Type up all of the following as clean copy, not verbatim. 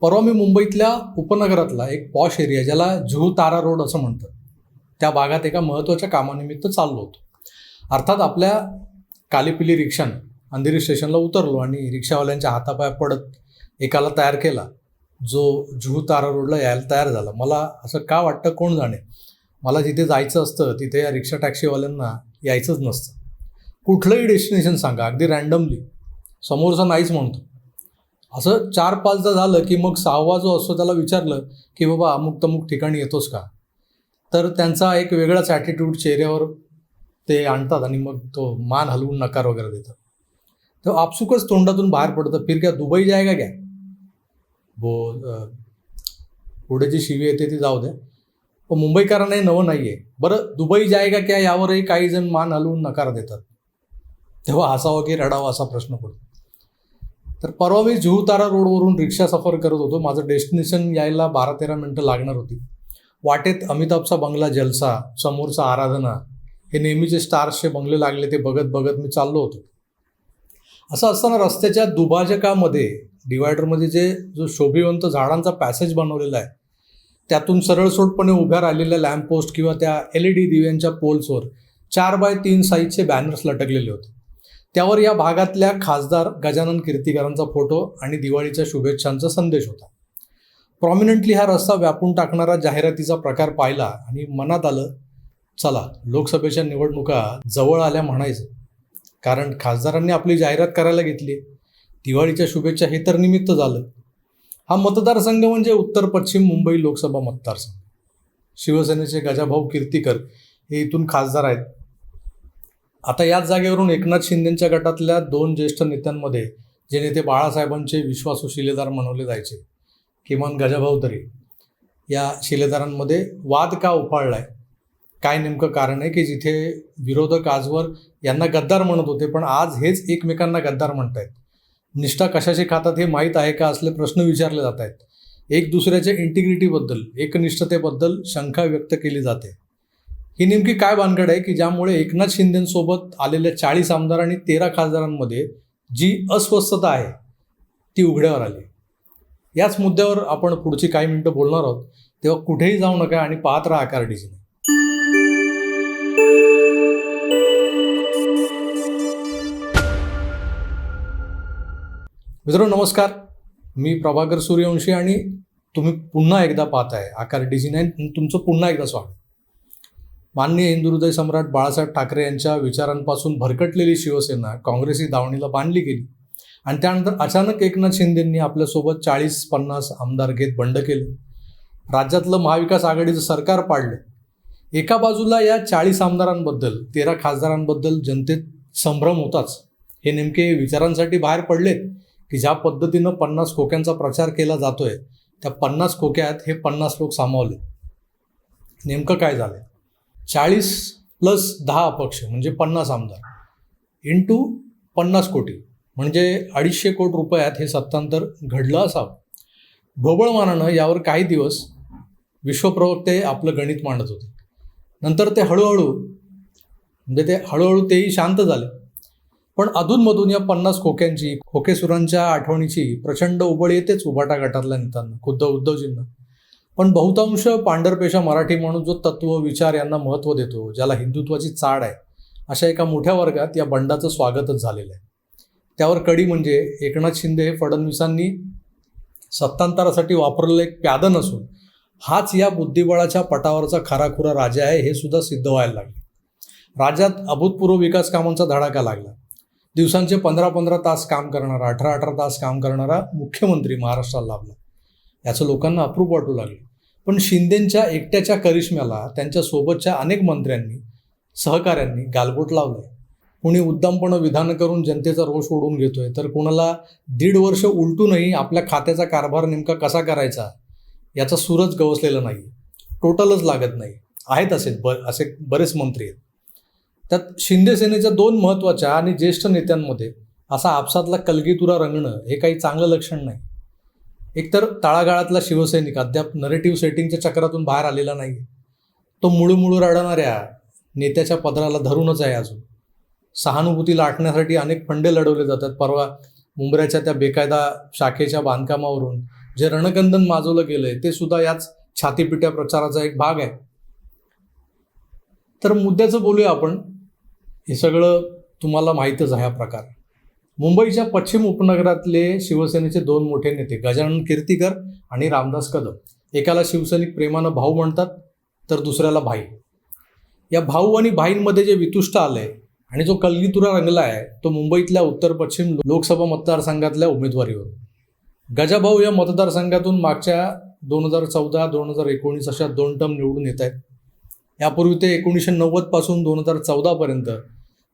परवा मी मुंबईतल्या उपनगरातला एक पॉश एरिया ज्याला जुहू तारा रोड असं म्हणतात, त्या भागात एका महत्त्वाच्या कामानिमित्त चाललो होतो. अर्थात आपल्या कालीपिली रिक्षानं अंधेरी स्टेशनला उतरलो आणि रिक्षावाल्यांच्या हातापाया पडत एकाला तयार केला, जो जुहू तारा रोडला यायला तयार झाला. मला असं का वाटतं कोण जाणे, मला जिथे जायचं असतं तिथे या रिक्षा टॅक्सीवाल्यांना यायचंच नसतं. कुठलंही डेस्टिनेशन सांगा, अगदी रँडमली, समोरचा नाहीच म्हणतो. असं 4-5दा झालं की मग 6वा जो असतो त्याला विचारलं की बाबा अमुक तमुक ठिकाणी येतोस का, तर त्यांचा एक वेगळाच ॲटिट्यूड चेहऱ्यावर ते आणतात आणि मग तो मान हलवून नकार वगैरे देतात. तेव्हा आपसुकच तोंडातून बाहेर पडतं, फिर क्या दुबई जाएगा क्या. पुढे जी शिवी येते ती जाऊ द्या, पण मुंबईकरांना हे नवं नाही आहे. बरं, दुबई जाएगा क्या यावरही काही जण मान हलवून नकार देतात. तेव्हा हसावं की रडावं असा प्रश्न पडतो. तर परवा मी जुहू तारा रोडवरून रिक्षा सफर करत होतो. माझं डेस्टिनेशन यायला 12-13 मिनटं लागणार होती. वाटेत अमिताभचा बंगला जलसा, समोरचा आराधना, हे नेहमीचे स्टार्सचे बंगले लागले, ते बघत बघत मी चाललो होतो. असं असताना रस्त्याच्या दुभाजकामध्ये, डिवायडरमध्ये जो शोभिवंत झाडांचा पॅसेज बनवलेला आहे, त्यातून सरळसोटपणे उभ्या राहिलेल्या लॅम्पपोस्ट किंवा त्या LED दिव्यांच्या पोल्सवर 4x3 साईजचे बॅनर्स लटकलेले होते. त्यावर या भागातल्या खासदार गजानन कीर्तिकरांचा फोटो आणि दिवाळीच्या शुभेच्छांचा संदेश होता. प्रॉमिनंटली हा रस्ता व्यापून टाकणारा जाहिरातीचा प्रकार पाहिला आणि मनात आलं, चला लोकसभेच्या निवडणुका जवळ आल्या म्हणायचं. कारण खासदारांनी आपली जाहिरात करायला घेतली, दिवाळीच्या शुभेच्छा हे तर निमित्त झालं. हा मतदारसंघ म्हणजे उत्तर पश्चिम मुंबई लोकसभा मतदारसंघ. शिवसेनेचे गजाभाऊ कीर्तिकर हे इथून खासदार आहेत. आता याच जागेवरून एकनाथ शिंदेंच्या गटातल्या 2 ज्येष्ठ नेत्यांमध्ये, जे नेते बाळासाहेबांचे विश्वासू शिलेदार म्हणवले जायचे, किमान गजाभाऊ तरी, या शिलेदारांमध्ये वाद का उफाळला आहे, काय नेमकं कारण आहे की जिथे विरोधक आजवर यांना गद्दार म्हणत होते, पण आज हेच एकमेकांना गद्दार म्हणतायत. निष्ठा कशाची खातात हे माहीत आहे का, असले प्रश्न विचारले जात आहेत. एक दुसऱ्याच्या इंटिग्रिटीबद्दल, एकनिष्ठतेबद्दल शंका व्यक्त केली जाते. ही नेमकी काय भानगड आहे की ज्यामुळे एकनाथ शिंदेंसोबत आलेल्या 40 आमदार आणि 13 खासदारांमध्ये जी अस्वस्थता आहे ती उघड्यावर आली. याच मुद्द्यावर आपण पुढची काही मिनिटं बोलणार आहोत. तेव्हा कुठेही जाऊ नका आणि पाहत राहा आकार डिजिटल. मित्रांनो नमस्कार, मी प्रभाकर सूर्यवंशी आणि तुम्ही पुन्हा एकदा पाहताय आकार डिजिटल. तुमचं पुन्हा एकदा स्वागत. माननीय हिंदुहृदय सम्राट बाळासाहेब ठाकरे यांच्या विचारांपासून भरकटलेली शिवसेना काँग्रेसी दावणीला बांधली गेली आणि त्यानंतर अचानक एकनाथ शिंदेंनी आपल्यासोबत 40-50 आमदार घेत बंड केले. राज्यातलं महाविकास आघाडीचं सरकार पाडलं. एका बाजूला या 40 आमदारांबद्दल, 13 खासदारांबद्दल जनतेत संभ्रम होताच. हे नेमके विचारांसाठी बाहेर पडलेत की ज्या पद्धतीनं 50 खोक्यांचा प्रचार केला जातोय, त्या 50 खोक्यात हे 50 लोक सामावले. नेमकं काय झालं? 40 + 10 अपक्ष म्हणजे 50 आमदार इंटू 50 कोटी म्हणजे 250 कोटी रुपयात हे सत्तांतर घडलं असावं. ढोबळमानानं यावर काही दिवस विश्वप्रवक्ते आपलं गणित मांडत होते. नंतर ते हळूहळू तेही शांत झाले. पण अधूनमधून या 50 खोक्यांची, खोकेसुरांच्या आठवणीची प्रचंड उबळ येतेच उभाटा गटातल्या नेत्यांना, खुद्द उद्धवजींना. पण बहुतांश पांढरपेशा मराठी माणूस जो तत्व, विचार यांना महत्त्व देतो, ज्याला हिंदुत्वाची चाड आहे, अशा एका मोठ्या वर्गात या बंडाचं स्वागतच झालेलं आहे. त्यावर कडी म्हणजे एकनाथ शिंदे हे फडणवीसांनी सत्तांतरासाठी वापरलेलं एक प्यादं नसून हाच या बुद्धिबळाच्या पटावरचा खराखुरा राजा आहे, हे सुद्धा सिद्ध व्हायला लागले. राज्यात अभूतपूर्व विकास कामांचा धडाका लागला. दिवसांचे 15-15 तास काम करणारा, 18-18 तास काम करणारा मुख्यमंत्री महाराष्ट्राला लाभला. याचं लोकांना अप्रूप वाटू लागलं. पण शिंदेंच्या एकट्याच्या करिश्म्याला त्यांच्यासोबतच्या अनेक मंत्र्यांनी, सहकाऱ्यांनी गालबोट लावलंय. कुणी उद्दामपणे विधानं करून जनतेचा रोष ओढून घेतोय, तर कुणाला 1.5 वर्ष उलटूनही आपल्या खात्याचा कारभार नेमका कसा करायचा याचा सूरच गवसलेला नाही, टोटलच लागत नाही. आहेत असे बरेच मंत्री आहेत. त्यात शिंदे सेनेच्या 2 महत्त्वाच्या आणि ज्येष्ठ नेत्यांमध्ये असा आपसातला कलगीतुरा रंगणं हे काही चांगलं लक्षण नाही. एकतर तळागाळातला शिवसैनिक अद्याप नरेटिव्ह सेटिंगच्या चक्रातून बाहेर आलेला नाही. तो मुळूमुळू रडणाऱ्या नेत्याच्या पदराला धरूनच आहे अजून. सहानुभूती लाटण्यासाठी अनेक फंडे लढवले जातात. परवा मुंबऱ्याच्या त्या बेकायदा शाखेच्या बांधकामावरून जे रणकंदन माजवलं गेलंय ते सुद्धा याच छातीपिट्या प्रचाराचा एक भाग आहे. तर मुद्द्याचं बोलूया आपण. हे सगळं तुम्हाला माहीतच आहे हा प्रकार. मुंबईच्या पश्चिम उपनगरातले शिवसेनेचे 2 मोठे नेते गजानन कीर्तीकर आणि रामदास कदम, एकाला शिवसैनिक प्रेमानं भाऊ म्हणतात तर दुसऱ्याला भाई. या भाऊ आणि भाईंमध्ये जे वितुष्ट आलंय आणि जो कलगीतुरा रंगला आहे तो मुंबईतल्या उत्तर पश्चिम लोकसभा मतदारसंघातल्या उमेदवारीवर. गजाभाऊ या मतदारसंघातून मागच्या 2014-2019 अशा 2 टर्म निवडून येत आहेत. यापूर्वी ते 1990 पासून 2014 पर्यंत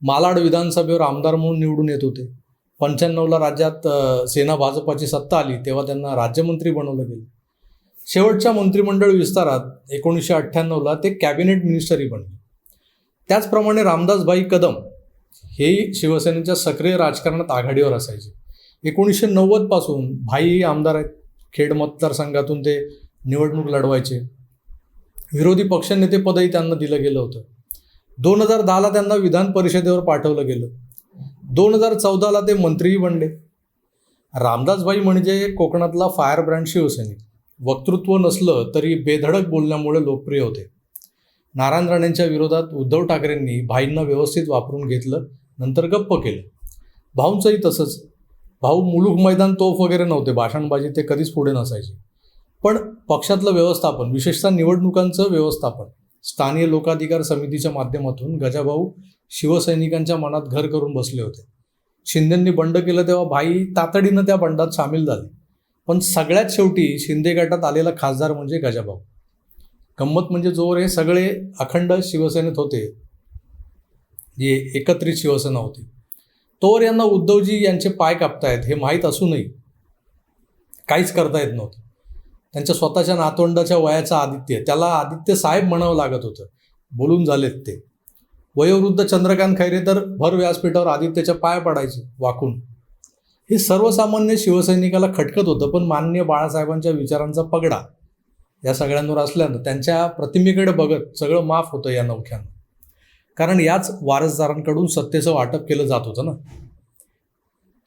मालाड विधानसभेवर आमदार म्हणून निवडून येत होते. 95ला राज्यात सेना भाजपाची सत्ता आली तेव्हा त्यांना राज्यमंत्री बनवलं गेलं. शेवटच्या मंत्रिमंडळ विस्तारात 1998ला ते कॅबिनेट मिनिस्टरही बनले. त्याचप्रमाणे रामदासभाई कदम हेही शिवसेनेच्या सक्रिय राजकारणात आघाडीवर असायचे. 1990 पासून भाईही आमदार आहेत. खेड मतदारसंघातून ते निवडणूक लढवायचे. विरोधी पक्षनेतेपदही त्यांना दिलं गेलं होतं. 2010ला त्यांना विधान परिषदेवर पाठवलं गेलं. 2014ला ते मंत्रीही बनले. रामदासभाई म्हणजे कोकणातला फायर ब्रँड शिवसैनिक. वक्तृत्व नसलं तरी बेधडक बोलण्यामुळे लोकप्रिय होते. नारायण राणेंच्या विरोधात उद्धव ठाकरेंनी भाईंना व्यवस्थित वापरून घेतलं, नंतर गप्प केलं. भाऊंचंही तसंच. भाऊ मुलूक मैदान तोफ वगैरे नव्हते, भाषणबाजी ते कधीच पुढे नसायचे. पण पक्षातलं व्यवस्थापन, विशेषतः निवडणुकांचं व्यवस्थापन, स्थानिक लोकाधिकार समितीच्या माध्यमातून गजाभाऊ शिवसैनिकांच्या मनात घर करून बसले होते. शिंदेंनी बंड केलं तेव्हा भाई तातडीनं त्या बंडात सामील झाले. पण सगळ्यात शेवटी शिंदे गटात आलेला खासदार म्हणजे गजाभाऊ. गंमत म्हणजे जोर हे सगळे अखंड शिवसेनेत होते, जे एकत्रित शिवसेना होती, तोवर यांना उद्धवजी यांचे पाय कापतायत हे माहीत असूनही काहीच करता येत नव्हतं. त्यांच्या स्वतःच्या नातवंडाच्या वयाचा आदित्य, त्याला आदित्य साहेब म्हणावं लागत होतं. बोलून झालेत ते. वयोवृद्ध चंद्रकांत खैरे तर भर व्यासपीठावर आदित्यच्या पाय पडायचे वाकून. हे सर्वसामान्य शिवसैनिकाला खटकत होतं. पण माननीय बाळासाहेबांच्या विचारांचा पगडा या सगळ्यांवर असल्यानं त्यांच्या प्रतिमेकडे बघत सगळं माफ होतं या नौख्यानं. कारण याच वारसदारांकडून सत्तेचं वाटप केलं जात होतं ना.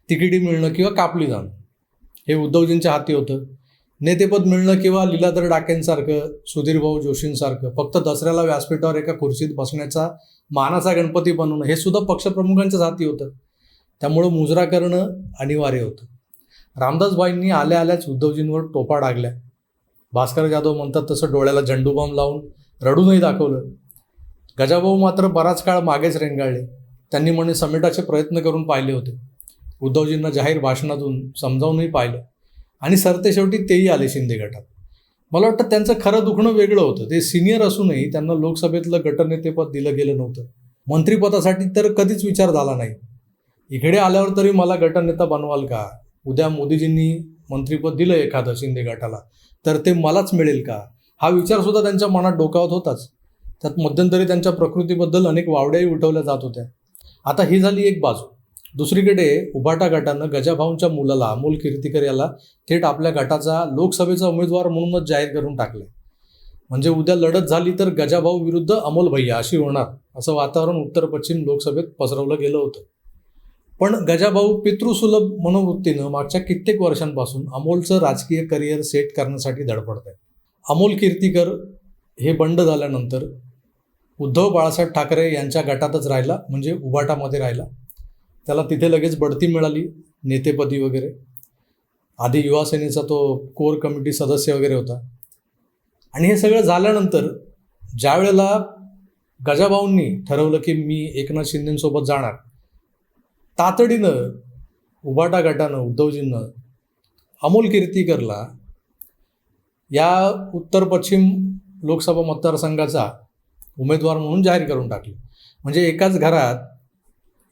तिकिटी मिळणं किंवा कापली जाणं हे उद्धवजींच्या हाती होतं. नेतेपद मिळणं किंवा लीलाधर डाकेंसारखं, सुधीरभाऊ जोशींसारखं फक्त दसऱ्याला व्यासपीठावर एका खुर्चीत बसण्याचा मानाचा गणपती बनवणं हे सुद्धा पक्षप्रमुखांच्याच हाती होतं. त्यामुळं मुजरा करणं अनिवार्य होतं. रामदासभाईंनी आल्या आल्याच उद्धवजींवर टोपा डागल्या. भास्कर जाधव म्हणतात तसं डोळ्याला झेंडूबाम लावून रडूनही दाखवलं. गजाभाऊ मात्र बराच काळ मागेच रेंगाळले. त्यांनी म्हणे समेटाचे प्रयत्न करून पाहिले होते. उद्धवजींना जाहीर भाषणातून समजावूनही पाहिलं आणि सरतेशेवटी तेही आले शिंदे गटात. मला वाटतं त्यांचं खरं दुखणं वेगळं होतं. ते सिनियर असूनही त्यांना लोकसभेतलं गटनेतेपद दिलं गेलं नव्हतं. मंत्रिपदासाठी तर कधीच विचार झाला नाही. इकडे आल्यावर तरी मला गटनेता बनवाल का? उद्या मोदीजींनी मंत्रिपद दिलं एखादं शिंदे गटाला तर ते मलाच मिळेल का? हा विचारसुद्धा त्यांच्या मनात डोकावत होताच. त्यात मध्यंतरी त्यांच्या प्रकृतीबद्दल अनेक वावड्याही उठवल्या जात होत्या. आता ही झाली एक बाजू. दुसरीकडे उभाटा गटानं गजाभाऊंच्या मुलाला अमोल कीर्तीकर याला थेट आपल्या गटाचा लोकसभेचा उमेदवार म्हणूनच जाहीर करून टाकले. म्हणजे उद्या लढत झाली तर गजाभाऊ विरुद्ध अमोल भैया अशी होणार, असं वातावरण उत्तर पश्चिम लोकसभेत पसरवलं गेलं होतं. पण गजाभाऊ पितृसुलभ मनोवृत्तीनं मागच्या कित्येक वर्षांपासून अमोलचं राजकीय करिअर सेट करण्यासाठी धडपडत आहेत. अमोल कीर्तीकर हे बंड झाल्यानंतर उद्धव बाळासाहेब ठाकरे यांच्या गटातच राहिला, म्हणजे उभाटामध्ये राहिला. त्याला तिथे लगेच बढती मिळाली, नेतेपदी वगैरे. आधी युवा सेनेचा तो कोर कमिटी सदस्य वगैरे होता. आणि हे सगळं झाल्यानंतर ज्या वेळेला गजाभाऊंनी ठरवलं की मी एकनाथ शिंदेंसोबत जाणार, तातडीनं उभाटा गटानं उद्धवजींनं अमोल कीर्तीकरला या उत्तर पश्चिम लोकसभा मतदारसंघाचा उमेदवार म्हणून जाहीर करून टाकले. म्हणजे एकाच घरात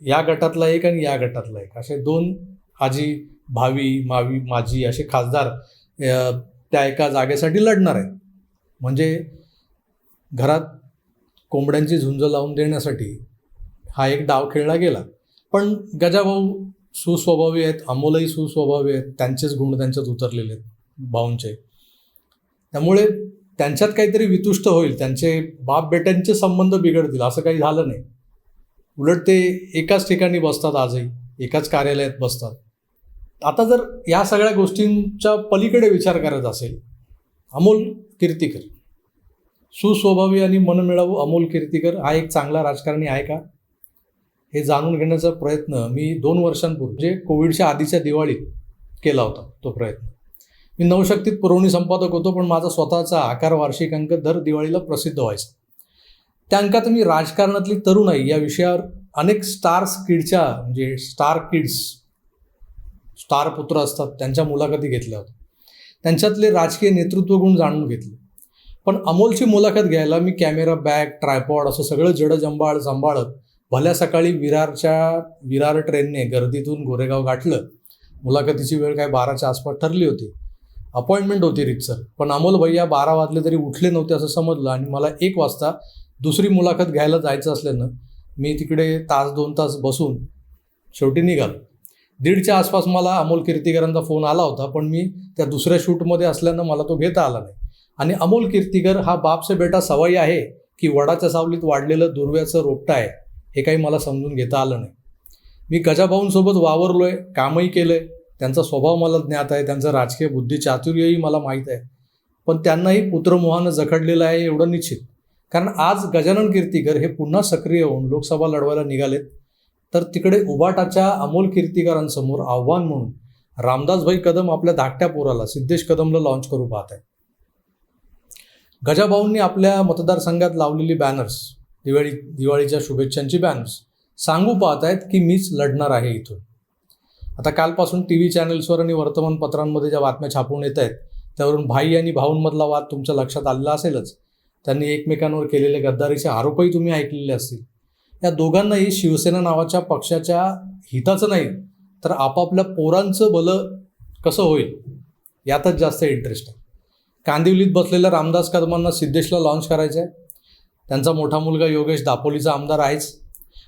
या गटातला एक आणि या गटातला एक असे 2 आजी, भावी, मावी, माजी असे खासदार त्या एका जागेसाठी लढणार आहेत. म्हणजे घरात कोंबड्यांची झुंज लावून देण्यासाठी हा एक डाव खेळला गेला. पण गजाभाऊ सुस्वभावी आहेत, अमोलही सुस्वभावी आहेत. त्यांचेच गुण त्यांच्यात उतरलेले आहेत भाऊंचे. त्यामुळे त्यांच्यात काहीतरी वितुष्ट होईल, त्यांचे बाप बेट्यांचे संबंध बिघडतील असं काही झालं नाही. उलट ते एकाच ठिकाणी बसतात, आजही एकाच कार्यालयात बसतात. आता जर या सगळ्या गोष्टींच्या पलीकडे विचार करायचा असेल, अमोल कीर्तीकर, सुस्वभावी आणि मनमिळावू अमोल कीर्तीकर हा एक चांगला राजकारणी आहे का, हे जाणून घेण्याचा प्रयत्न मी 2 वर्षांपूर्वी म्हणजे कोविडच्या आधीच्या दिवाळीत केला होता. तो प्रयत्न मी नवशक्तीत पुरवणी संपादक होतो, पण माझा स्वतःचा आकार वार्षिक अंक दर दिवाळीला प्रसिद्ध व्हायचा. त्या अंकात मी राजकारणातली तरुणाई या विषयावर अनेक स्टार किड्स, स्टार पुत्र असतात, त्यांच्या मुलाखती घेतल्या होत्या. त्यांच्यातले राजकीय नेतृत्व गुण जाणून घेतले. पण अमोलची मुलाखत घ्यायला मी कॅमेरा बॅग, ट्रायपॉड असं सगळं जडजंबाळ सांभाळत भल्या सकाळी विरार ट्रेनने गर्दीतून गोरेगाव गाठलं. मुलाखतीची वेळ काय 12च्या आसपास ठरली होती. अपॉइंटमेंट होती रितसर, पण अमोल भैया 12 वाजले तरी उठले नव्हते असं समजलं आणि मला 1 वाजता दुसरी मुलाखत घ्यायला जायचं असल्यानं मी तिकडे 1-2 तास बसून शेवटी निघालो. 1:30च्या आसपास मला अमोल कीर्तीकरांचा फोन आला होता, पण मी त्या दुसऱ्या शूटमध्ये असल्यानं मला तो घेता आला नाही. आणि अमोल कीर्तीकर हा बाप से बेटा सवाई आहे की वडाच्या सावलीत वाढलेलं दुर्व्याचं रोपटं आहे, हे काही मला समजून घेता आलं नाही. मी गजाभाऊंसोबत वावरलोय, कामही केलंय, त्यांचा स्वभाव मला ज्ञात आहे, त्यांचं राजकीय बुद्धिचातुर्यही मला माहीत आहे. पण त्यांनाही पुत्रमोहानं जखडलेलं आहे एवढं निश्चित. कारण आज गजानन कीर्तीकर हे पुन्हा सक्रिय होऊन लोकसभा लढवायला निघालेत, तर तिकडे उबाटाच्या अमोल कीर्तीकरांसमोर आव्हान म्हणून रामदासभाई कदम आपल्या धाकट्या पोराला सिद्धेश कदमला लॉन्च करू पाहत आहे. गजाभाऊंनी आपल्या मतदारसंघात लावलेली बॅनर्स, दिवाळीच्या शुभेच्छांची बॅनर्स सांगू पाहत आहेत की मीच लढणार आहे इथून. आता कालपासून TV चॅनल्सवर आणि वर्तमानपत्रांमध्ये ज्या बातम्या छापून येत आहेत त्यावरून भाई आणि भाऊंमधला वाद तुमच्या लक्षात आलेला असेलच. त्यांनी एकमेकांवर केलेले गद्दारीचे आरोपही तुम्ही ऐकलेले असतील. या दोघांनाही शिवसेना नावाच्या पक्षाच्या हिताचं नाही, तर आपापल्या पोरांचं भलं कसं होईल यातच जास्त इंटरेस्ट आहे. कांदिवलीत बसलेल्या रामदास कदमांना सिद्धेशला लॉन्च करायचं आहे. त्यांचा मोठा मुलगा योगेश दापोलीचा आमदार आहेच,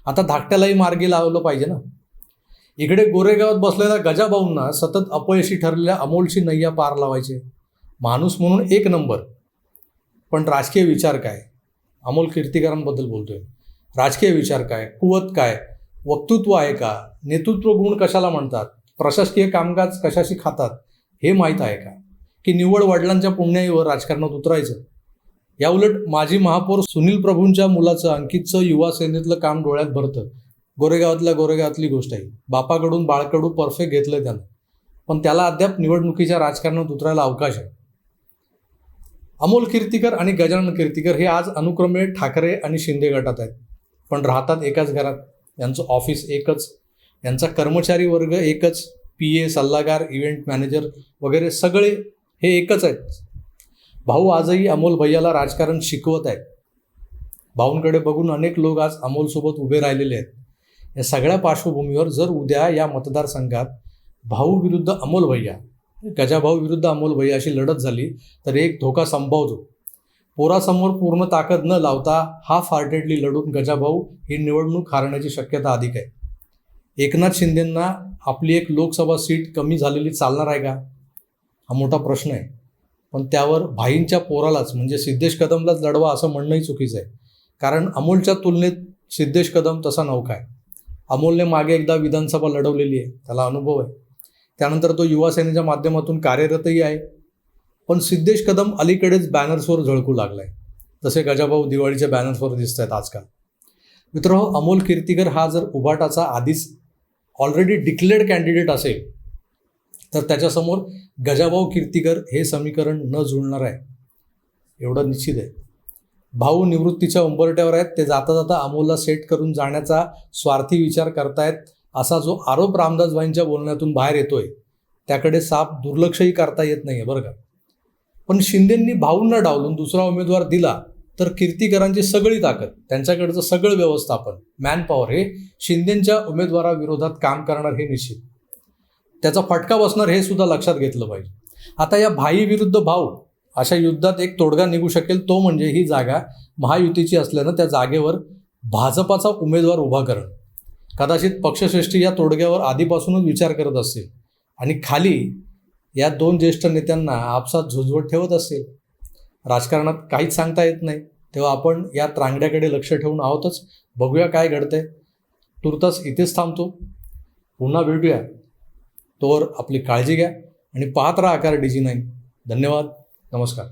आता धाकट्यालाही मार्गी लावलं पाहिजे ना. इकडे गोरेगावात बसलेल्या गजाभाऊंना सतत अपयशी ठरलेल्या अमोलची नैया पार लावायचे. माणूस म्हणून 1 नंबर, पण राजकीय विचार काय, अमोल कीर्तीकरांबद्दल बोलतोय. राजकीय विचार काय, कुवत काय, वक्तृत्व आहे का, नेतृत्व गुण कशाला म्हणतात, प्रशासकीय कामकाज कशाशी खातात हे माहीत आहे का, की निव्वळ वडिलांच्या पुण्याईवर राजकारणात उतरायचं. याउलट माजी महापौर सुनील प्रभूंच्या मुलाचं अंकितचं युवा सेनेतलं काम डोळ्यात भरतं. गोरेगावातली गोष्ट आहे. बापाकडून बाळकडू परफेक्ट घेतलंय त्यानं, पण त्याला अद्याप निवडणुकीच्या राजकारणात उतरायला अवकाश आहे. अमोल कीर्तीकर आणि गजानन कीर्तीकर हे आज अनुक्रमे ठाकरे आणि शिंदे गटात आहेत, पण राहतात एकाच घरात. यांचं ऑफिस एकच, यांचा कर्मचारी वर्ग एकच, PA, सल्लागार, इव्हेंट मॅनेजर वगैरे सगळे हे एकच आहेत. भाऊ आजही अमोल भैयाला राजकारण शिकवत आहेत. भाऊंकडे बघून अनेक लोक आज अमोलसोबत उभे राहिलेले आहेत. या सगळ्या पार्श्वभूमीवर जर उद्या या मतदारसंघात भाऊ विरुद्ध अमोल भैया, गजाभाऊ विरुद्ध अमोल भैया अशी लढत झाली तर एक धोका संभवतो. पोरासमोर पूर्ण ताकद न लावता हाफ हार्टेडली लढून गजाभाऊ ही निवडणूक हारण्याची शक्यता अधिक आहे. एकनाथ शिंदेंना आपली एक लोकसभा सीट कमी झालेली चालणार आहे का, हा मोठा प्रश्न आहे. पण त्यावर भाईंच्या पोरालाच म्हणजे सिद्धेश कदमलाच लढवा असं म्हणणंही चुकीचं आहे. कारण अमोलच्या तुलनेत सिद्धेश कदम तसा नौका आहे. अमोलने मागे एकदा विधानसभा लढवलेली आहे, त्याला अनुभव आहे. त्यानंतर तो युवा सेनेच्या माध्यमातून कार्यरतही आहे. पण सिद्धेश कदम अलीकडेच बॅनर्सवर झळकू लागलाय, तसे गजाभाऊ दिवाळीच्या बॅनर्सवर दिसत आहेत आजकाल. मित्रांनो, अमोल कीर्तीकर हा जर उभाटाचा आधीच ऑलरेडी डिक्लेअर्ड कॅन्डिडेट असेल तर त्याच्यासमोर गजाभाऊ कीर्तीकर हे समीकरण न जुळणार आहे, एवढं निश्चित आहे. भाऊ निवृत्तीच्या उंबरट्यावर आहेत, ते जाता जाता अमोलला सेट करून जाण्याचा स्वार्थी विचार करतायत असा जो आरोप रामदासभाईंच्या बोलण्यातून बाहेर येतोय त्याकडे साफ दुर्लक्षही करता येत नाही आहे बरं का. पण शिंदेंनी भाऊंना डावलून दुसरा उमेदवार दिला तर कीर्तीकरांची सगळी ताकद, त्यांच्याकडचं सगळं व्यवस्थापन, मॅनपॉवर हे शिंदेंच्या उमेदवाराविरोधात काम करणार हे निश्चित. त्याचा फटका बसणार हे सुद्धा लक्षात घेतलं पाहिजे. आता या भाई विरुद्ध भाऊ अशा युद्धात एक तोडगा निघू शकेल, तो म्हणजे ही जागा महायुतीची असल्यानं त्या जागेवर भाजपाचा उमेदवार उभा करणं. कदाचित पक्षश्रेष्ठी या तोडग्यावर आधीपासूनच विचार करत असतील आणि खाली या 2 ज्येष्ठ नेत्यांना आपसात झुंजवत ठेवत असतील. राजकारणात काहीच सांगता येत नाही, तेव्हा आपण या त्रांगड्याकडे लक्ष ठेवून आहोतच. बघूया काय घडतंय. तुर्तास इथेच थांबतो, पुन्हा भेटूया. तोवर आपली काळजी घ्या आणि पाहत राहा आकार DG9. धन्यवाद. नमस्कार.